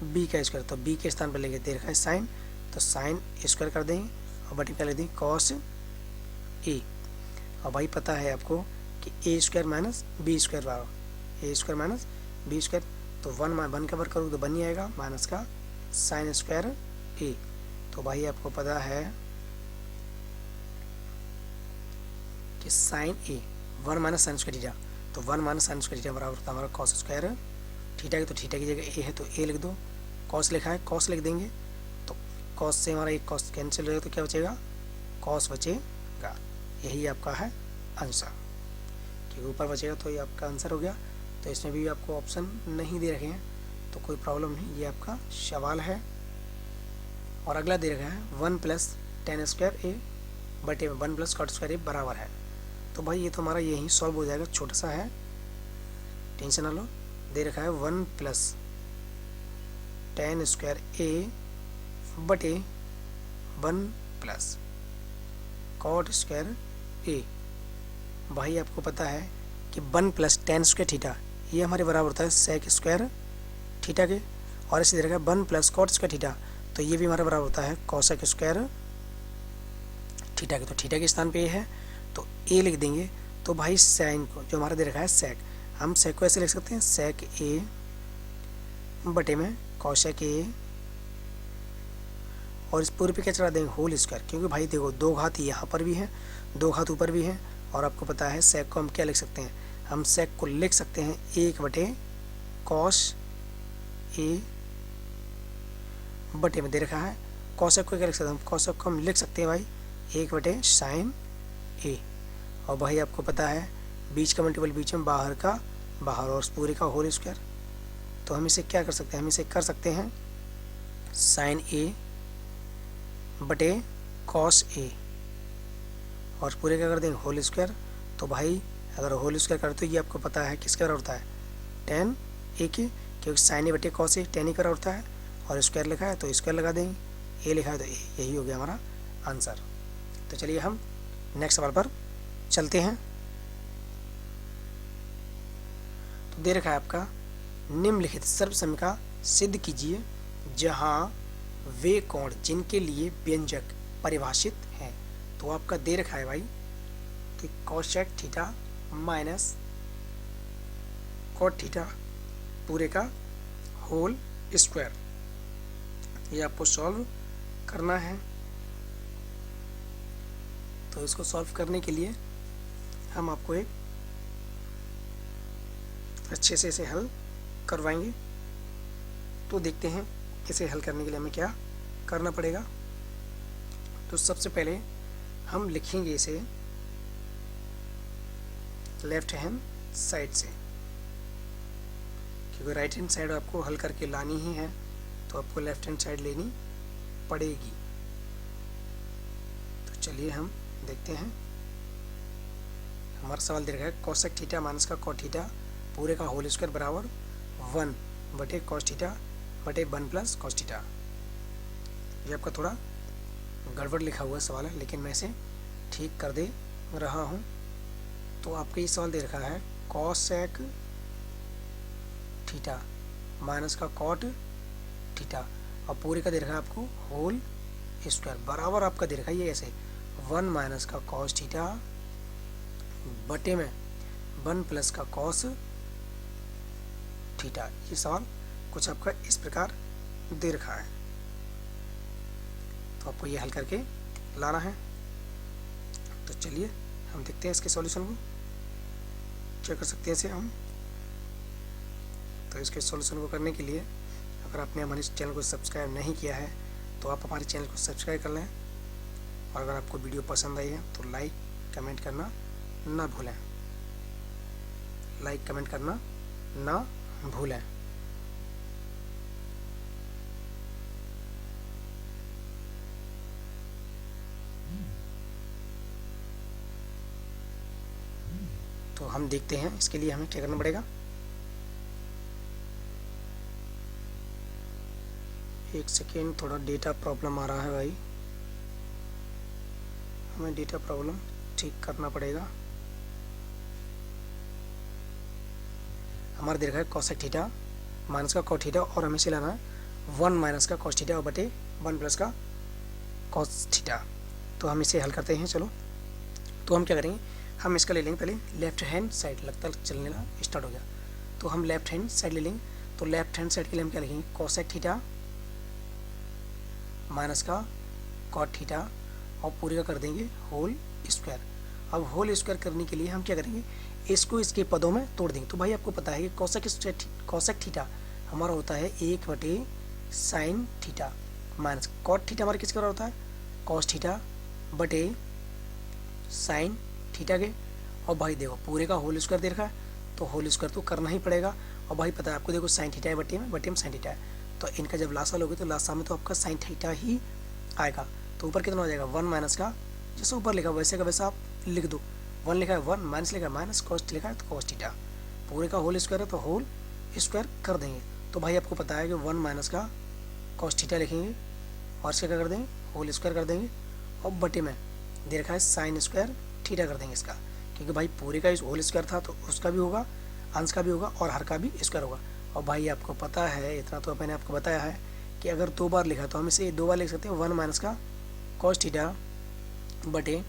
बी का स्क्वायर, तो बी के स्थान पर लेके दे रखा है साइन, तो साइन स्क्वायर कर देंगे, और बटे क्या ले देंगे कॉस ए, और भाई पता है आपको कि ए स्क्वायर माइनस बी स्क्वायर बराबर ए स्क्वायर माइनस बी स्क्वायर, तो 1 का वर्ग करोगे तो 1 ही आएगा, माइनस का साइन स्क्वायर ए। तो भाई आपको पता है कि साइन ए 1 माइनस साइन स्क्वायर थीटा, तो 1 माइनस साइन स्क्वायर थीटा बराबर होता है हमारा कॉस स्क्वायर थीटा की, तो थीटा की जगह ए है तो ए लिख दो, कॉस लिखा है कॉस लिख देंगे, तो कॉस से हमारा एक कॉस कैंसिल हो जाएगा, तो क्या बचेगा कॉस बचेगा, यही आपका है आंसर, क्योंकि ऊपर बचेगा तो ये आपका आंसर हो गया। तो इसमें भी आपको ऑप्शन नहीं दे रखे हैं तो कोई प्रॉब्लम नहीं, ये आपका सवाल है। और अगला दे रखा है 1 प्लस tan स्क्वायर ए बटे 1 प्लस कॉट स्क्वायर ए बराबर है, तो भाई ये तो हमारा यही सॉल्व हो जाएगा, छोटा सा है, टेंशन ना लो, दे रखा है 1 प्लस टेन स्क्वायर ए बटे 1 प्लस कॉट स्क्वायर ए। भाई आपको पता है कि 1 प्लस टेन स्क्वायर थीटा ये हमारे बराबर होता है सेक स्क्वायर थीटा के, और इसी तरह 1 प्लस कॉट स्क्वायर थीटा तो ये भी हमारे बराबर होता है कोसेक स्क्वायर थीटा के। तो थीटा के स्थान पे ये है तो ए लिख देंगे। तो भाई साइन को जो हमारा दे रखा है सेक, हम सेक को ऐसे लिख सकते हैं सेक ए बटे में कोसेक ए, और इस पूरे पे क्या चला देंगे होल स्क्वायर, क्योंकि भाई देखो 2 घात यहाँ पर भी है 2 घात ऊपर भी है, और आपको पता है सेक को हम क्या लिख सकते हैं, हम सेक को लिख सकते हैं 1 बटे कॉस ए बटे में दे रखा है कॉसेक को क्या लिख सकते हैं, हम कॉसेक को हम लिख सकते हैं भाई 1 बटे साइन ए। और भाई आपको पता है बीच का मल्टीपल बीच में बाहर का बाहर और पूरे का होल स्क्वायर, तो हम इसे क्या कर सकते हैं, हम इसे कर सकते हैं साइन ए बटे कॉस ए, और पूरे का कर देंगे होल स्क्वायर। तो भाई अगर होल स्क्वायर करें तो ये आपको पता है किसके बराबर होता है टेन ए के, क्योंकि साइन ए बटे कॉस ए टेन ए का होता है, और स्क्वायर लिखा है तो स्क्वायर लगा देंगे, ए लिखा है तो ए, यही हो गया हमारा आंसर। तो चलिए हम नेक्स्ट सवाल पर चलते हैं। तो दे रखा है आपका निम्नलिखित सर्वसमीका सिद्ध कीजिए जहां वे कोण जिनके लिए व्यंजक परिभाषित हैं। तो आपका दे रखा है भाई कि cosec theta minus cot theta पूरे का होल स्क्वायर, ये आपको सॉल्व करना है। तो इसको सॉल्व करने के लिए हम आपको एक अच्छे से इसे हल करवाएंगे। तो देखते हैं इसे हल करने के लिए हमें क्या करना पड़ेगा। तो सबसे पहले हम लिखेंगे इसे लेफ्ट हैंड साइड से, क्योंकि राइट हैंड साइड आपको हल करके लानी ही है तो आपको लेफ्ट हैंड साइड लेनी पड़ेगी। तो चलिए हम देखते हैं। हमारा सवाल दे रखा है कोसेक थीटा माइनस का कॉट थीटा पूरे का होल स्क्वायर बराबर 1 बटे कॉस थीटा बटे 1 प्लस कॉस थीटा। ये आपका थोड़ा गड़बड़ लिखा हुआ सवाल है, लेकिन मैं इसे ठीक कर दे रहा हूँ। तो आपको ये सवाल दे रखा है कोसेक थीटा माइनस का कॉट थीटा, और पूरे का दे रखा है आपको होल स्क्वायर बराबर आपका दे रखा है ये ऐसे 1 माइनस का कॉस थीटा बटे में 1 प्लस का कॉस थीटा। ये सवाल कुछ आपका इस प्रकार दे रखा है, तो आपको ये हल करके लाना है। तो चलिए हम देखते हैं इसके सॉल्यूशन को, क्या कर सकते हैं इसे हम। तो इसके सॉल्यूशन को करने के लिए अगर आपने हमारे चैनल को सब्सक्राइब नहीं किया है तो आप हमारे चैनल को सब्सक्राइब कर लें, और अगर आपको वीडियो पसंद आई है तो लाइक कमेंट करना ना भूलें, लाइक कमेंट करना ना भूलें। तो हम देखते हैं इसके लिए हमें क्या करना पड़ेगा। एक सेकेंड, थोड़ा डेटा प्रॉब्लम आ रहा है भाई, हमें डेटा प्रॉब्लम ठीक करना पड़ेगा। हमारा दे रखा है कोसेक थीटा माइनस का कॉट थीटा, और हमें इसे लाना है 1 माइनस का कॉस थीटा बटे 1 प्लस का कॉस थीटा। तो हम इसे हल करते हैं। चलो तो हम क्या करेंगे, हम इसका ले लेंगे पहले लेफ्ट हैंड साइड, लगता चलने लगा स्टार्ट हो गया। तो हम लेफ्ट हैंड साइड ले लेंगे। तो लेफ्ट हैंड साइड के लिए हम क्या लिखेंगे कोसेक थीटा माइनस का कॉट थीटा, और पूरे का कर देंगे होल स्क्वायर। अब होल स्क्वायर करने के लिए हम क्या करेंगे, इसको इसके पदों में तोड़ देंगे। तो भाई आपको पता है कि कोसेक थीटा हमारा होता है 1 बटे sine theta minus cot theta हमारा किसका होता है कॉस थीटा बटे साइन थीटा के। और भाई देखो पूरे का होल स्क्वायर दे रखा है तो होल स्क्वायर तो करना ही पड़ेगा। और भाई पता है आपको, देखो साइन थीटा है बटे में साइन थीटा है, तो इनका जब लासा लोगे तो लासा में तो आपका साइन थीटा ही आएगा। तो ऊपर कितना हो जाएगा 1 माइनस का, जैसे ऊपर लिखा वैसे का वैसा आप लिख दो, 1 लिखा है 1 माइनस लिखा है माइनस, कॉस लिखा है तो कॉस थीटा। पूरे का होल स्क्वायर है तो होल स्क्वायर कर देंगे। तो भाई आपको पता है कि 1 माइनस का कॉस थीटा लिखेंगे और इसका क्या कर देंगे, होल स्क्वायर कर देंगे, और बटे में दे रखा है साइन स्क्वायर थीटा कर देंगे इसका, क्योंकि भाई पूरे का होल स्क्वायर था तो उसका भी होगा, अंश का भी होगा और हर का भी स्क्वायर होगा। और भाई आपको पता है, इतना तो मैंने आपको बताया है कि अगर 2 बार लिखा तो हम इसे 2 बार लिख सकते हैं, 1 माइनस का कॉस थीटा बटे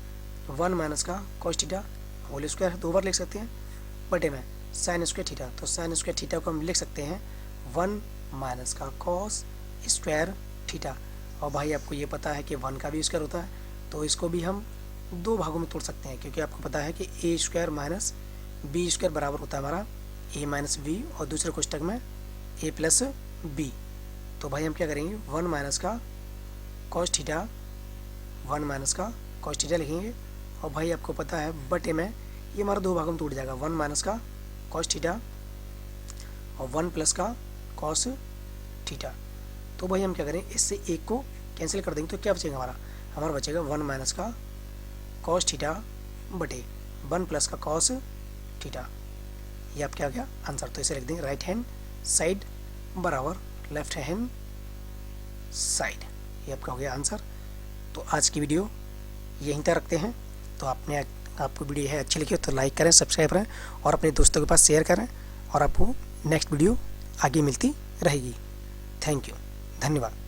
1 माइनस का कॉस थीटा होल स्क्वायर 2 बार लिख सकते हैं, बटे में साइन स्क्वायर थीटा। तो साइन स्क्वायर थीटा को हम लिख सकते हैं 1 माइनस का कॉस स्क्वायर थीटा। और भाई आपको ये पता है कि 1 का भी स्क्वायर होता है, तो इसको भी हम 2 भागों में तोड़ सकते हैं, क्योंकि आपको पता है कि ए स्क्वायर माइनस बी स्क्वायर बराबर होता है हमारा ए माइनस बी, और दूसरे कोष्टक में ए प्लस बी। तो भाई हम क्या करेंगे, 1 माइनस का कॉस थीटा, 1 माइनस का कॉस थीटा लिखेंगे, और भाई आपको पता है बटे में ये हमारा 2 भागों में टूट जाएगा, 1 माइनस का कॉस थीटा और 1 प्लस का कॉस थीटा। तो भाई हम क्या करें, इससे एक को कैंसिल कर देंगे तो क्या बचेगा हमारा बचेगा 1 माइनस का कॉस थीटा बटे 1 प्लस का कॉस थीटा। ये आप क्या हो गया आंसर। तो इसे लिख देंगे राइट हैंड साइड बराबर लेफ्ट हैंड साइड, ये आपका हो गया आंसर। तो आज की वीडियो यहीं तक रखते हैं। तो आपको वीडियो है अच्छी लगी तो लाइक करें, सब्सक्राइब करें और अपने दोस्तों के पास शेयर करें, और आपको नेक्स्ट वीडियो आगे मिलती रहेगी। थैंक यू, धन्यवाद।